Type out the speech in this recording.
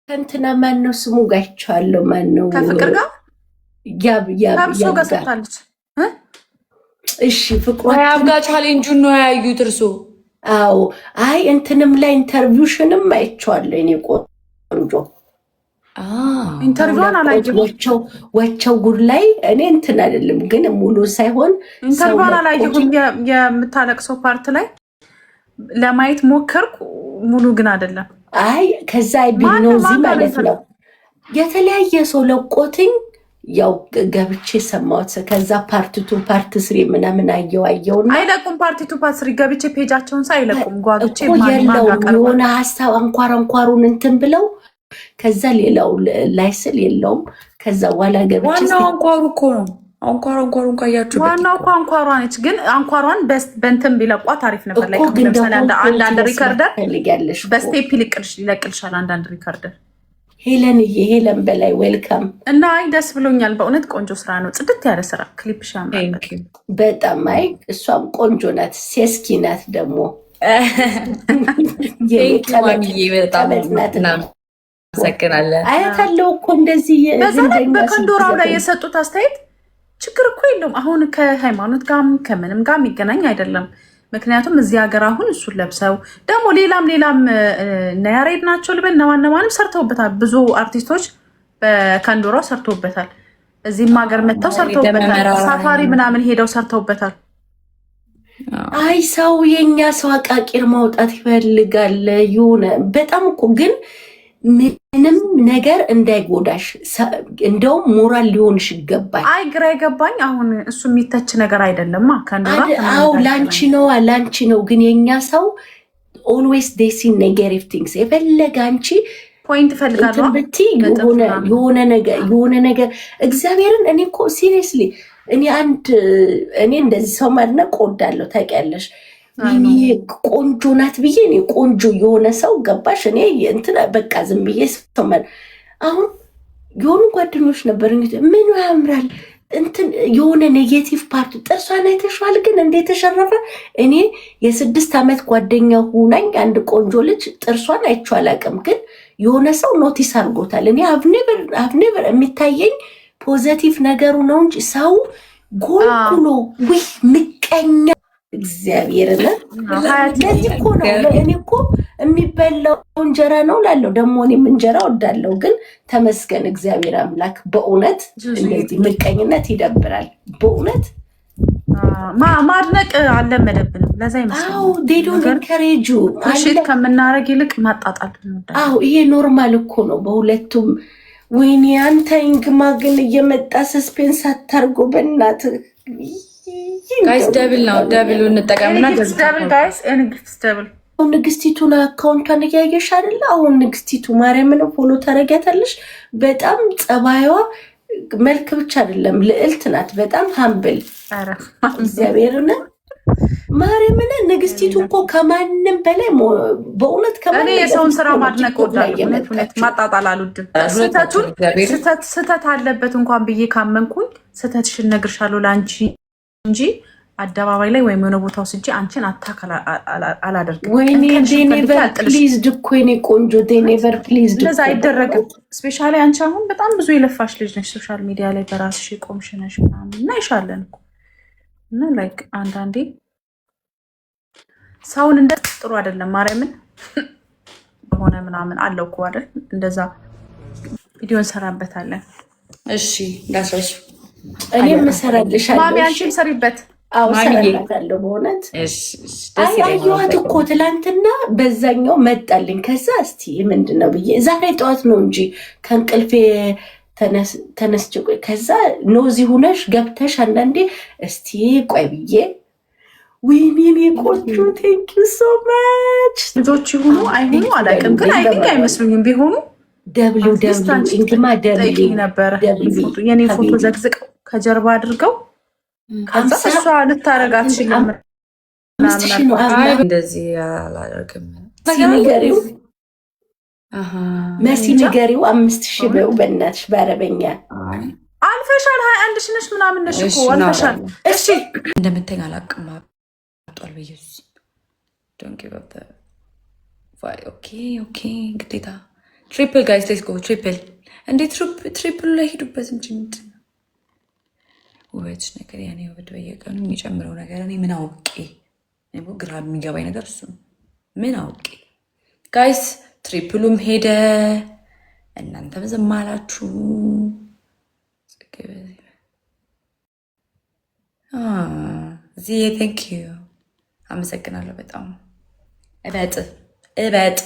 ከእንትና ማነው ስሙ ጋይቻለሁ ማነው ከፍቅር ጋር ከብሶ ጋር ሰጥታለች። እሺ ፍቅሯ ያብጋ ቻሌንጁን ነው ያዩት እርሱ። አዎ አይ እንትንም ላይ ኢንተርቪውሽንም አይቼዋለሁ። እኔ ቆንጆ ኢንተርቪውን አላየሁም። ወቸው ጉድ ላይ እኔ እንትን አይደለም ግን ሙሉ ሳይሆን ኢንተርቪውን አላየሁም። የምታለቅሰው ፓርት ላይ ለማየት ሞከርኩ፣ ሙሉ ግን አይደለም። አይ ከዛ ቢኖዚ ማለት ነው የተለያየ ሰው ለቆትኝ ያው ገብቼ ሰማሁት። ከዛ ፓርት 2 ፓርት 3 ምናምን አየውና አይለቁም። ፓርት 2 ፓርት 3 ገብቼ ፔጃቸውን ሳይለቁም ጓግቼ የሆነ ሀሳብ አንኳሩን እንትን ብለው ከዛ ሌላው ላይስል የለውም። ከዛ በኋላ ገብቼ ዋናው አንኳሩ እኮ ነው። አንኳሩን ካያችሁ ዋናው እኮ አንኳሯ ነች። ግን አንኳሯን በእንትን ቢለቋት አሪፍ ነበር። ላይ ለምሳሌ አንዳንድ ሪከርደር በስቴፕ ይለቅልሻል። አንዳንድ ሪከርደር ሄለን በላይ ዌልካም እና አይ ደስ ብሎኛል። በእውነት ቆንጆ ስራ ነው። ጽድት ያለ ስራ ክሊፕ ሻምራበት በጣም አይ እሷም ቆንጆ ናት። ሴስኪ ናት ደግሞ አያታለው እኮ እንደዚህ በከንዶራው ላይ የሰጡት አስተያየት ችግር እኮ የለውም። አሁን ከሃይማኖት ጋርም ከምንም ጋር የሚገናኝ አይደለም። ምክንያቱም እዚህ ሀገር አሁን እሱን ለብሰው ደግሞ ሌላም ነያሬድ ናቸው ልበል ነዋነማንም ሰርተውበታል። ብዙ አርቲስቶች በከንዶራው ሰርተውበታል። እዚህም ሀገር መጥተው ሰርተውበታል። ሳፋሪ ምናምን ሄደው ሰርተውበታል። አይ ሰው የኛ ሰው አቃቂር ማውጣት ይፈልጋል። የሆነ በጣም እኮ ግን ምንም ነገር እንዳይጎዳሽ እንደውም ሞራል ሊሆንሽ ይገባል። አይ ግራ የገባኝ አሁን እሱ የሚተች ነገር አይደለም። አዎ ላንቺ ነው። ግን የኛ ሰው ኦልዌይስ ዴሲ ኔጌቲቭ ቲንግስ የፈለገ አንቺ ፖይንት ፈልጋለሁ የሆነ ነገር እግዚአብሔርን እኔ እኮ ሲሪየስሊ እኔ እንደዚህ ሰው ማድነቅ እወዳለሁ ታውቂያለሽ። ቆንጆ ናት ብዬ እኔ ቆንጆ የሆነ ሰው ገባሽ እኔ እንትን በቃ ዝም ብዬ ሰማል። አሁን የሆኑ ጓደኞች ነበር ምን ያምራል እንትን የሆነ ኔጌቲቭ ፓርት ጥርሷን አይተሽዋል ግን እንዴት ተሸረፈ። እኔ የ6 ዓመት ጓደኛ ሁናኝ አንድ ቆንጆ ልጅ ጥርሷን አይቼው አላውቅም፣ ግን የሆነ ሰው ኖቲስ አድርጎታል። እኔ አቭኔቨር የሚታየኝ ፖዘቲቭ ነገሩ ነው እንጂ ሰው ጎልጉሎ ውይ ምቀኛ እግዚአብሔር ለዚህ እኮ ነው። እኔ እኮ የሚበላው እንጀራ ነው ላለው ደግሞ እኔም እንጀራ ወዳለው፣ ግን ተመስገን እግዚአብሔር አምላክ። በእውነት እንደዚህ ምቀኝነት ይደብራል። በእውነት ማድነቅ አልለመደብንም። ለዛ ይመስላል ዴዶን ኢንከሬጁ ሽት ከምናረግ ይልቅ ማጣጣል እንወዳለን። ይሄ ኖርማል እኮ ነው በሁለቱም። ወይኔ አንተ እንግማ ግን እየመጣ ሰስፔንስ አታርጎ በእናትህ ጋይስ ደብል ነው። ደብሉ እንጠቀምና ደብል ንግስቲቱን አካውንቷን እያየሽ አይደለ? አሁን ንግስቲቱ ማርያምን ፎሎ ታረጊያታለሽ። በጣም ጸባይዋ መልክ ብቻ አይደለም ልዕልት ናት። በጣም ሀምብል እግዚአብሔርን ማርያምን ንግስቲቱ እኮ ከማንም በላይ በእውነት እኔ የሰውን ስራ ማድነቅ ወዳለሁ። ማጣጣል አልወድም። ስህተት አለበት እንኳን ብዬ ካመንኩኝ ስህተትሽን እነግርሻለሁ ለአንቺ እንጂ አደባባይ ላይ ወይም የሆነ ቦታ ወስጄ አንቺን አታክ አላደርግም። ወይኔ ዴኔቨር ፕሊዝ ድኮ የኔ ቆንጆ ዴኔቨር ፕሊዝ ድኮ ለዛ አይደረግም። ስፔሻሊ አንቺ አሁን በጣም ብዙ የለፋሽ ልጅ ነሽ። ሶሻል ሚዲያ ላይ በራስሽ የቆምሽ ነሽ ምናምን እና ይሻለን እኮ እና ላይክ አንዳንዴ ሰውን እንደ ጥሩ አይደለም። ማርያምን ሆነ ምናምን አለው እኮ አይደል? እንደዛ ቪዲዮ እንሰራበታለን። እሺ እንዳስረሽ እኔም እሰራልሻለሁ። ማሚ አንቺም ሰሪበት። አዎ እሰራላታለሁ። በእውነት አየኋት እኮ ትላንትና በዛኛው መጣልኝ። ከዛ እስቲ ምንድነው ብዬ ዛሬ ጠዋት ነው እንጂ ከእንቅልፌ ተነስቼ ከዛ ኖዚ ሁነሽ ገብተሽ አንዳንዴ እስቲ ቆይ ብዬ ወይኔ ቆንጆ ቴንክ ዩ ሶ ማች። ልጆች ይሁኑ አይሁኑ አላውቅም፣ ግን አይመስሉኝም ቢሆኑ ደብሊው እንግማ ነበረ የኔ ፎቶ ዘግዝቀው ከጀርባ አድርገው ከዛ እሷ ልታረግ አትችልም። እንደዚህ አላደርግም። መሲ ንገሪው 5000 በው በእናትሽ በአረበኛ አልፈሻል። 21 ነሽ ምናምን ነሽ እኮ አልፈሻል። እሺ እንደምትተኛ አላውቅም። አጥቷል በኢየሱስ ዶንት ጊቭ አፕ ኦኬ ግዴታ ትሪፕል ጋይስ ሌትስ ጎ ትሪፕል። እንዴት ትሪፕሉ ላይ ሂዱበት እንጂ ምንድን ነው ውበትሽ ነገር ያኔ ውበት በየቀኑ የሚጨምረው ነገር እኔ ምን አውቄ ግራ የሚገባኝ ነገር እሱ ነው። ምን አውቄ ጋይስ ትሪፕሉም ሄደ እናንተም ዝም አላችሁ። ዚህ ቴንክ ዩ አመሰግናለሁ በጣም እበጥ